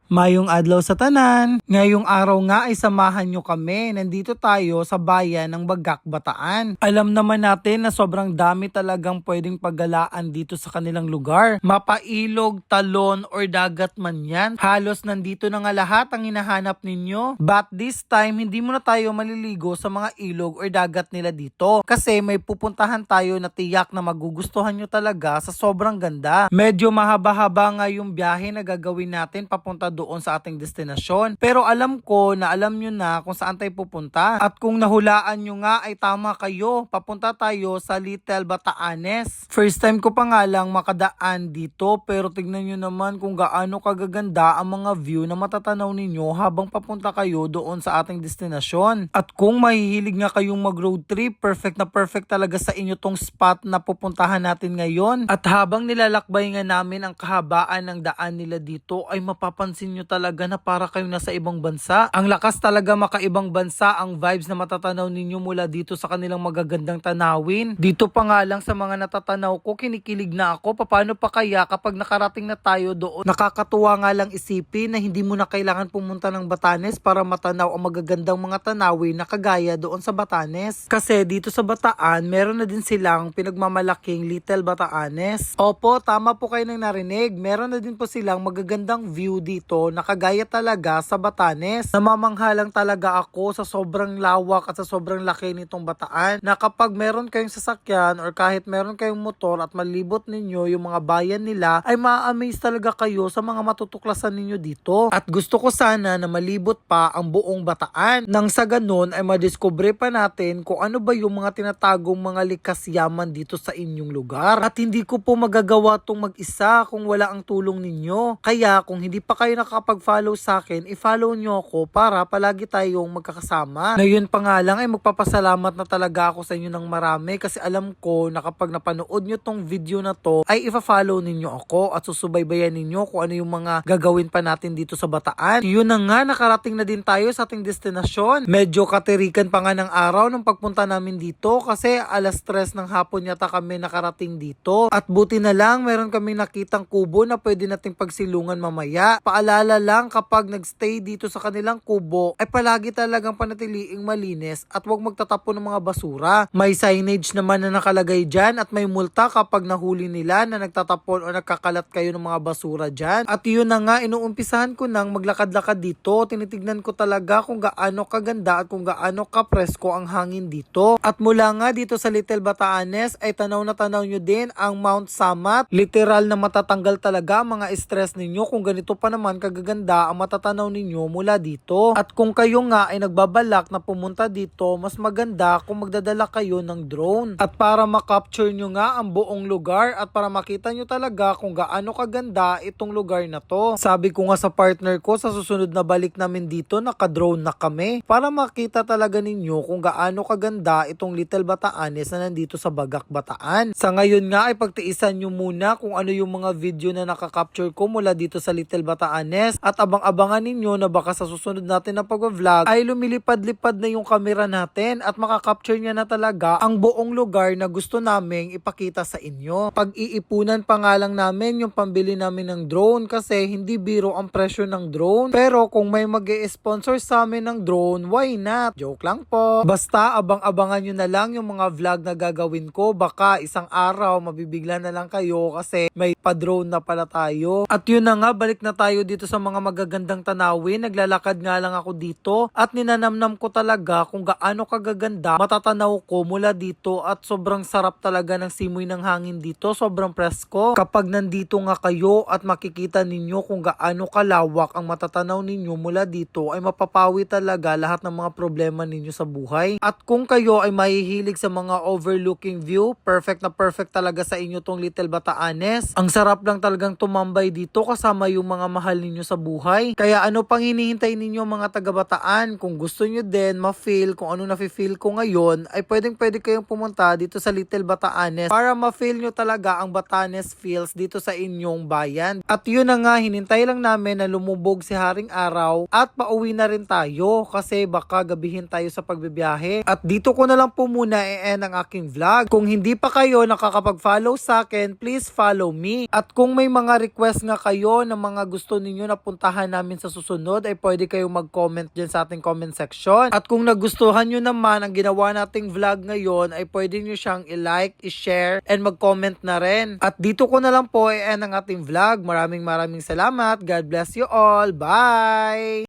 Mayong adlaw sa tanan. Ngayong araw nga ay samahan nyo kami. Nandito tayo sa bayan ng Bagak, Bataan. Alam naman natin na sobrang dami talagang pwedeng paggalaan dito sa kanilang lugar. Mapailog, talon, or dagat man yan. Halos nandito na nga lahat ang hinahanap ninyo. But this time, hindi muna tayo maliligo sa mga ilog or dagat nila dito. Kasi may pupuntahan tayo na tiyak na magugustuhan nyo talaga sa sobrang ganda. Medyo mahaba-haba nga yung biyahe na gagawin natin papunta doon sa ating destinasyon. Pero alam ko na alam nyo na kung saan tayo pupunta. At kung nahulaan nyo nga ay tama kayo. Papunta tayo sa Little Batanes. First time ko pa nga lang makadaan dito, pero tignan nyo naman kung gaano kagaganda ang mga view na matatanaw ninyo habang papunta kayo doon sa ating destinasyon. At kung mahihilig nga kayong mag road trip, perfect na perfect talaga sa inyo tong spot na pupuntahan natin ngayon. At habang nilalakbay nga namin ang kahabaan ng daan nila dito ay mapapansin nyo talaga na para kayo nasa ibang bansa. Ang lakas talaga makaibang bansa ang vibes na matatanaw ninyo mula dito sa kanilang magagandang tanawin. Dito pa nga lang sa mga natatanaw ko, kinikilig na ako. Paano pa kaya kapag nakarating na tayo doon? Nakakatuwa nga lang isipin na hindi mo na kailangan pumunta ng Batanes para matanaw ang magagandang mga tanawin na kagaya doon sa Batanes. Kasi dito sa Bataan, meron na din silang pinagmamalaking Little Batanes. Opo, tama po kayo nang narinig. Meron na din po silang magagandang view dito na kagaya talaga sa Batanes. Namamangha lang talaga ako sa sobrang lawak at sa sobrang laki nitong Bataan na kapag meron kayong sasakyan or kahit meron kayong motor at malibot ninyo yung mga bayan nila ay ma-amaze talaga kayo sa mga matutuklasan ninyo dito. At gusto ko sana na malibot pa ang buong Bataan nang sa ganun ay madiskubre pa natin kung ano ba yung mga tinatagong mga likas yaman dito sa inyong lugar. At hindi ko po magagawa tong mag-isa kung wala ang tulong ninyo. Kaya kung hindi pa kayo nakapag-follow sa akin, i-follow nyo ako para palagi tayong magkakasama. Ngayon pa nga lang ay magpapasalamat na talaga ako sa inyo ng marami kasi alam ko na kapag napanood nyo tong video na to ay i-follow ninyo ako at susubaybayan ninyo kung ano yung mga gagawin pa natin dito sa Bataan. Yun na nga, nakarating na din tayo sa ating destinasyon. Medyo katirikan pa nga ng araw nung pagpunta namin dito kasi alas 3 ng hapon yata kami nakarating dito. At buti na lang meron kami nakitang kubo na pwede nating pagsilungan mamaya. Paalala lang kapag nagstay dito sa kanilang kubo ay palagi talagang panatiliing malinis at huwag magtatapon ng mga basura. May signage naman na nakalagay dyan at may multa kapag nahuli nila na nagtatapon o nagkakalat kayo ng mga basura dyan. At yun na nga, inuumpisahan ko nang maglakad-lakad dito. Tinitignan ko talaga kung gaano kaganda at kung gaano kapresko ang hangin dito. At mula nga dito sa Little Batanes ay tanaw na tanaw nyo din ang Mount Samat. Literal na matatanggal talaga ang mga stress ninyo kung ganito pa naman kagaganda ang matatanaw ninyo mula dito. At kung kayo nga ay nagbabalak na pumunta dito, mas maganda kung magdadala kayo ng drone. At para makapture nyo nga ang buong lugar at para makita nyo talaga kung gaano kaganda itong lugar na to. Sabi ko nga sa partner ko, sa susunod na balik namin dito, naka-drone na kami para makita talaga ninyo kung gaano kaganda itong Little Batanes na nandito sa Bagak, Bataan. Sa ngayon nga ay pagtiisan nyo muna kung ano yung mga video na nakaka-capture ko mula dito sa Little Batanes at abang-abangan ninyo na baka sa susunod natin na pag-vlog ay lumilipad-lipad na yung camera natin at makaka-capture niya na talaga ang buong lugar na gusto naming ipakita sa inyo. Pag-iipunan pa nga lang namin yung pambili namin ng drone kasi hindi biro ang presyo ng drone. Pero kung may mag-i-sponsor sa amin ng drone, why not? Joke lang po. Basta abang-abangan nyo na lang yung mga vlog na gagawin ko. Baka isang araw mabibigla na lang kayo kasi may pa-drone na pala tayo. At yun na nga, balik na tayo dito sa mga magagandang tanawin. Naglalakad nga lang ako dito at ninanamnam ko talaga kung gaano kagaganda matatanaw ko mula dito at sobrang sarap talaga ng simoy ng hangin dito. Sobrang presko. Kapag nandito nga kayo at makikita ninyo kung gaano kalawak ang matatanaw ninyo mula dito ay mapapawi talaga lahat ng mga problema ninyo sa buhay. At kung kayo ay mahihilig sa mga overlooking view, perfect na perfect talaga sa inyo tong Little Batanes. Ang sarap lang talagang tumambay dito kasama yung mga mahal ninyo sa buhay. Kaya ano pang hinihintay ninyo mga taga-Bataan? Kung gusto nyo din ma-feel kung ano na-feel ko ngayon, ay pwedeng-pwede kayong pumunta dito sa Little Batanes para ma-feel nyo talaga ang Batanes feels dito sa inyong bayan. At yun na nga, hinintay lang namin na lumubog si Haring Araw at pauwi na rin tayo kasi baka gabihin tayo sa pagbibiyahe. At dito ko na lang po muna i-end ang aking vlog. Kung hindi pa kayo nakakapag-follow sa akin, please follow me. At kung may mga request nga kayo na mga gusto ninyo nyo na puntahan namin sa susunod, ay pwede kayong mag-comment dyan sa ating comment section. At kung nagustuhan nyo naman ang ginawa nating vlog ngayon, ay pwede nyo siyang i-like, i-share, and mag-comment na rin. At dito ko na lang po i-end ang ating vlog. Maraming salamat. God bless you all. Bye!